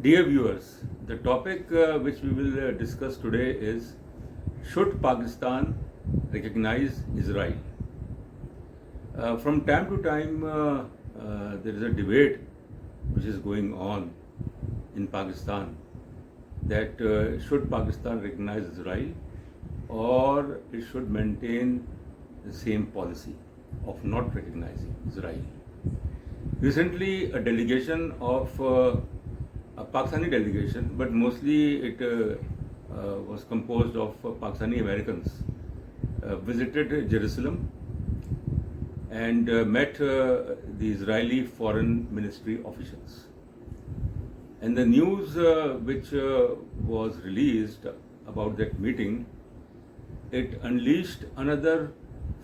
Dear viewers, the topic which we will discuss today is: should Pakistan recognize Israel? From time to time, there is a debate which is going on in Pakistan that should Pakistan recognize Israel or it should maintain the same policy of not recognizing Israel. Recently, a delegation of a Pakistani delegation, but mostly it was composed of Pakistani Americans, visited Jerusalem and met the Israeli Foreign Ministry officials. And the news which was released about that meeting, it unleashed another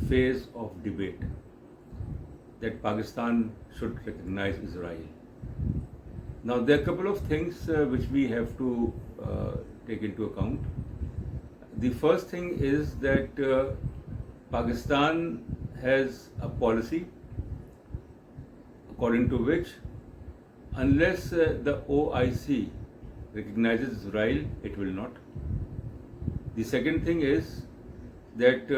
phase of debate that Pakistan should recognize Israel. Now, there are a couple of things which we have to take into account. The first thing is that Pakistan has a policy according to which unless the OIC recognizes Israel, it will not. The second thing is that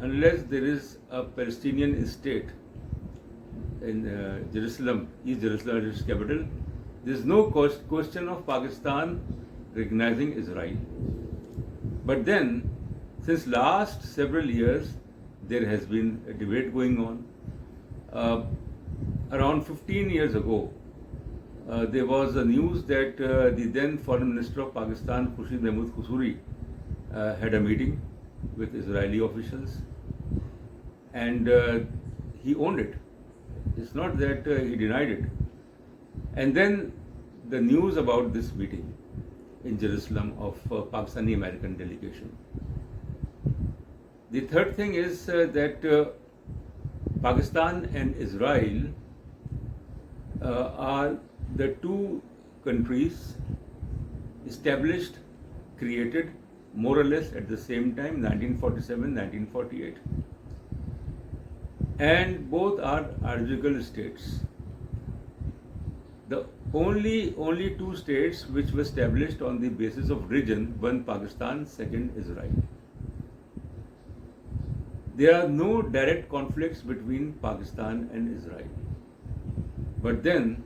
unless there is a Palestinian state in Jerusalem, East Jerusalem, its capital, there is no question of Pakistan recognizing Israel. But then, since last several years, there has been a debate going on. Around 15 years ago, there was a news that the then Foreign Minister of Pakistan, Khurshid Mahmood Khusuri, had a meeting with Israeli officials, and he owned it. It's not that he denied it. And then the news about this meeting in Jerusalem of Pakistani American delegation. The third thing is that Pakistan and Israel are the two countries established, created more or less at the same time, 1947, 1948. And both are artificial states. The only two states which were established on the basis of region, one Pakistan, second Israel. There are no direct conflicts between Pakistan and Israel. But then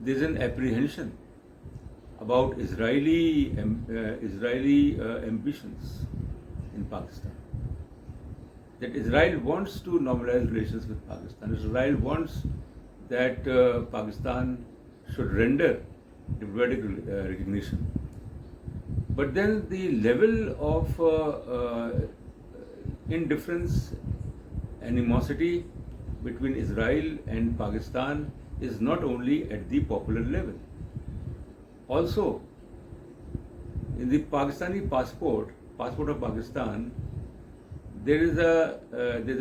there is an apprehension about Israeli ambitions in Pakistan. That Israel wants to normalize relations with Pakistan. Israel wants that Pakistan should render diplomatic recognition. But then the level of indifference, animosity between Israel and Pakistan is not only at the popular level. Also, in the Pakistani passport of Pakistan, there is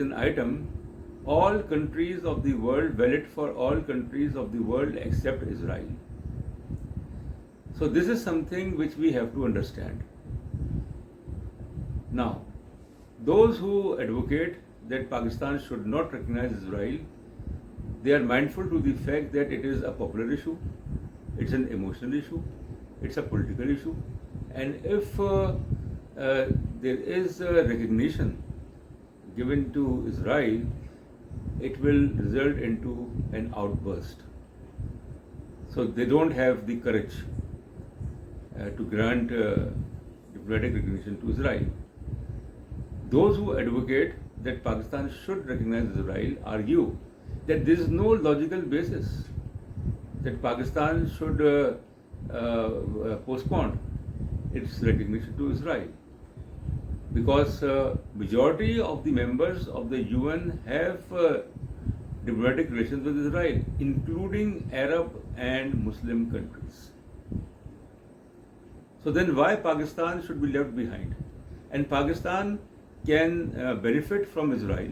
an item: all countries of the world, valid for all countries of the world except Israel. So this is something which we have to understand. Now, those who advocate that Pakistan should not recognize Israel, they are mindful to the fact that it is a popular issue, it's an emotional issue, it's a political issue, and if there is a recognition given to Israel, it will result into an outburst. So they don't have the courage to grant diplomatic recognition to Israel. Those who advocate that Pakistan should recognize Israel argue that there is no logical basis that Pakistan should postpone its recognition to Israel, because majority of the members of the UN have diplomatic relations with Israel, including Arab and Muslim countries. So then why Pakistan should be left behind? And Pakistan can benefit from Israel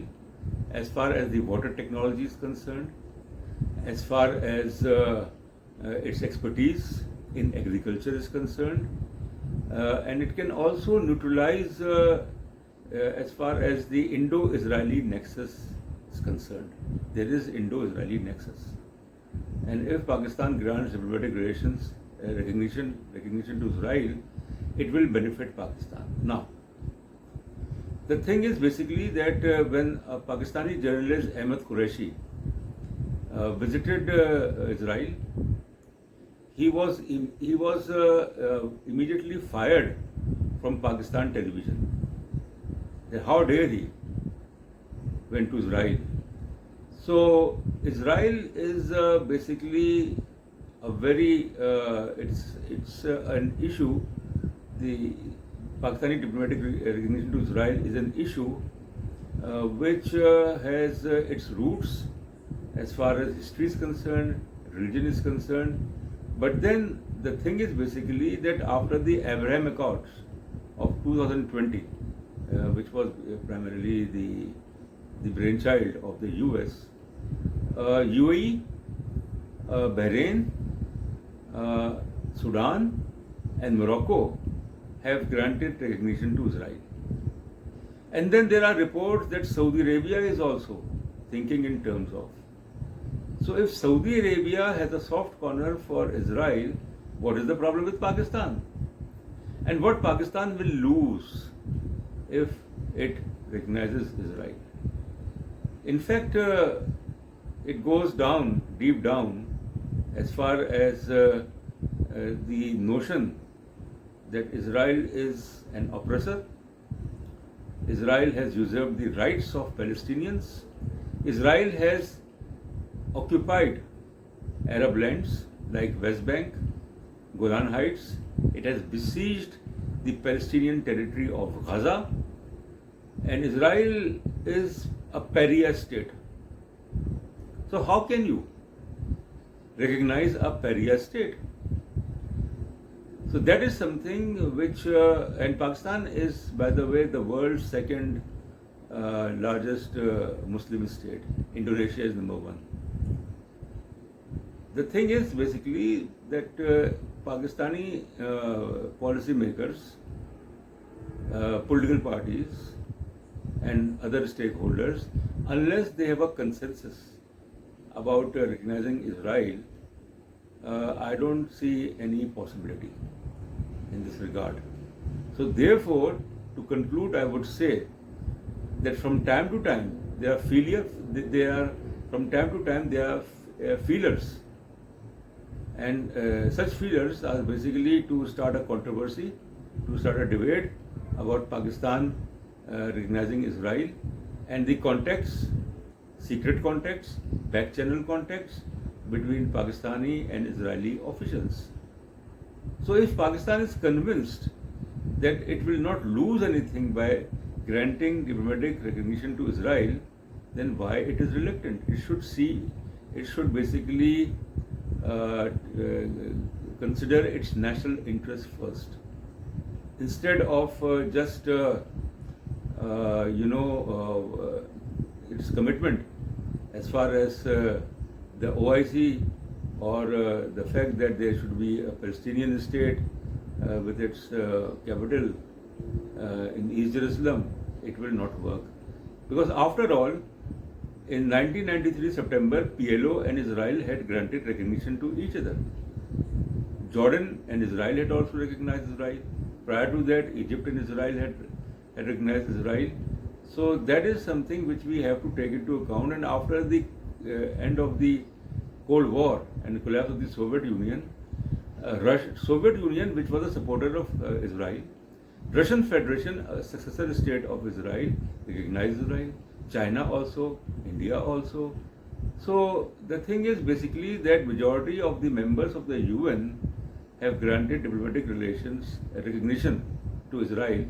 as far as the water technology is concerned, as far as its expertise in agriculture is concerned, and it can also neutralize as far as the Indo-Israeli nexus is concerned. There is Indo-Israeli nexus, and if Pakistan grants diplomatic relations recognition to Israel, it will benefit Pakistan. Now, the thing is basically that when Pakistani journalist Ahmed Qureshi visited Israel, he was immediately fired from Pakistan television. How dare he went to Israel? So Israel is basically a very it's an issue. The Pakistani diplomatic recognition to Israel is an issue which has its roots as far as history is concerned, religion is concerned. But then the thing is basically that after the Abraham Accords of 2020, which was primarily the brainchild of the US, UAE, Bahrain, Sudan and Morocco have granted recognition to Israel. And then there are reports that Saudi Arabia is also thinking in terms of. So if Saudi Arabia has a soft corner for Israel, what is the problem with Pakistan? And what Pakistan will lose if it recognizes Israel? In fact, it goes down, deep down, as far as the notion that Israel is an oppressor. Israel has usurped the rights of Palestinians. Israel has occupied Arab lands like West Bank, Golan Heights. It has besieged the Palestinian territory of Gaza. And Israel is a pariah state. So how can you recognize a pariah state? So that is something which, and Pakistan is, by the way, the world's second largest Muslim state. Indonesia is number one. The thing is basically that Pakistani policy makers, political parties and other stakeholders, unless they have a consensus about recognizing Israel, I don't see any possibility in this regard. So therefore, to conclude, I would say that from time to time there are feelers, and such feelers are basically to start a controversy, to start a debate about Pakistan recognizing Israel, and the contacts, secret contacts, back channel contacts between Pakistani and Israeli officials. So if Pakistan is convinced that it will not lose anything by granting diplomatic recognition to Israel, then why it is reluctant? It should basically consider its national interest first, instead of just its commitment as far as the OIC or the fact that there should be a Palestinian state with its capital in East Jerusalem. It will not work, because after all, in 1993 September, PLO and Israel had granted recognition to each other. Jordan and Israel had also recognized Israel. Prior to that, Egypt and Israel had recognized Israel. So that is something which we have to take into account. And after the end of the Cold War and the collapse of the Soviet Union, Soviet Union, which was a supporter of Israel, Russian Federation, a successor state of Israel, recognized Israel. China also, India also. So the thing is basically that majority of the members of the UN have granted diplomatic relations recognition to Israel.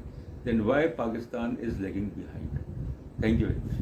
Then why Pakistan is lagging behind? Thank you very much.